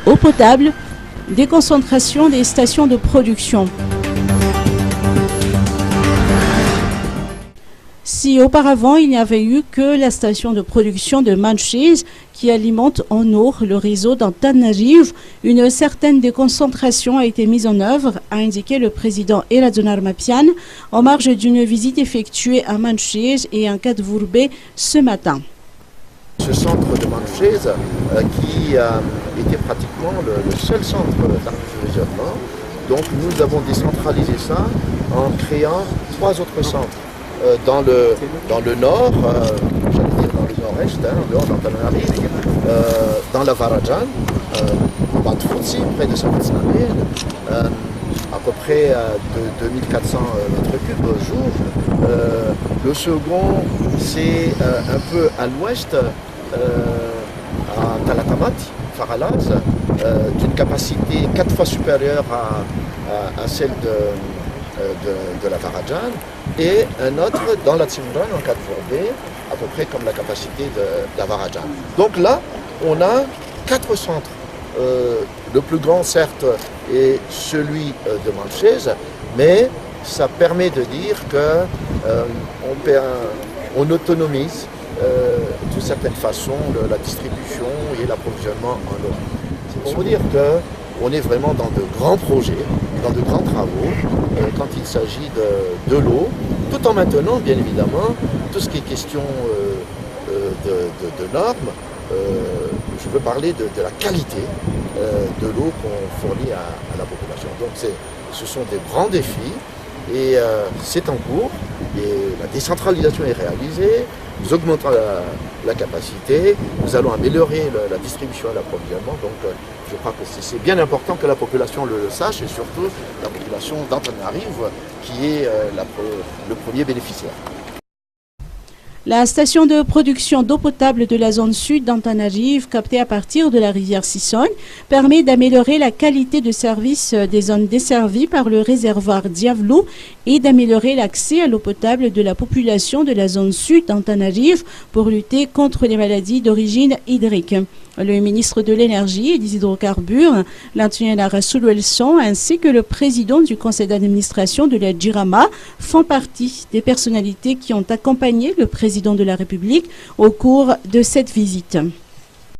Eau potable, déconcentration des stations de production. Si auparavant il n'y avait eu que la station de production de Manchis qui alimente en eau le réseau d'Antananarivo, une certaine déconcentration a été mise en œuvre, a indiqué le président Eladjonar Mapian en marge d'une visite effectuée à Manchis et en Kadvurbe ce matin. Ce centre de Manchis qui était pratiquement le seul centre d'approvisionnement, donc nous avons décentralisé ça en créant 3 autres centres. Dans le nord, j'allais dire dans le nord-est, en dehors d'Antananarivo, dans la Varadjan, Bantfutsi, près de Saint-Vincent, à peu près de 2400 m3 au jour. Le second, c'est un peu à l'ouest, à Talatamat, Faralaz, d'une capacité 4 fois supérieure à celle de la Varadjan, et un autre dans la Tsimran en Kadvurbe, à peu près comme la capacité de la Varadjan. Donc là, on a 4 centres. Le plus grand, certes, est celui de Manchis, mais ça permet de dire qu'on autonomise d'une certaine façon la distribution et l'approvisionnement en eau. C'est pour vous dire qu'on est vraiment dans de grands projets, dans de grands travaux, quand il s'agit de l'eau, tout en maintenant, bien évidemment, tout ce qui est question de normes. Je veux parler de la qualité de l'eau qu'on fournit à la population. Donc ce sont des grands défis et c'est en cours. Et la décentralisation est réalisée, nous augmentons la capacité, nous allons améliorer la distribution et l'approvisionnement. Donc je crois que c'est bien important que la population le sache, et surtout la population d'Antananarivo qui est le premier bénéficiaire. La station de production d'eau potable de la zone sud d'Antananarivo, captée à partir de la rivière Sissogne, permet d'améliorer la qualité de service des zones desservies par le réservoir Diavlou et d'améliorer l'accès à l'eau potable de la population de la zone sud d'Antananarivo pour lutter contre les maladies d'origine hydrique. Le ministre de l'Énergie et des Hydrocarbures, Lantuniana Rassoul-Elson, ainsi que le président du conseil d'administration de la Jirama font partie des personnalités qui ont accompagné le président de la République au cours de cette visite.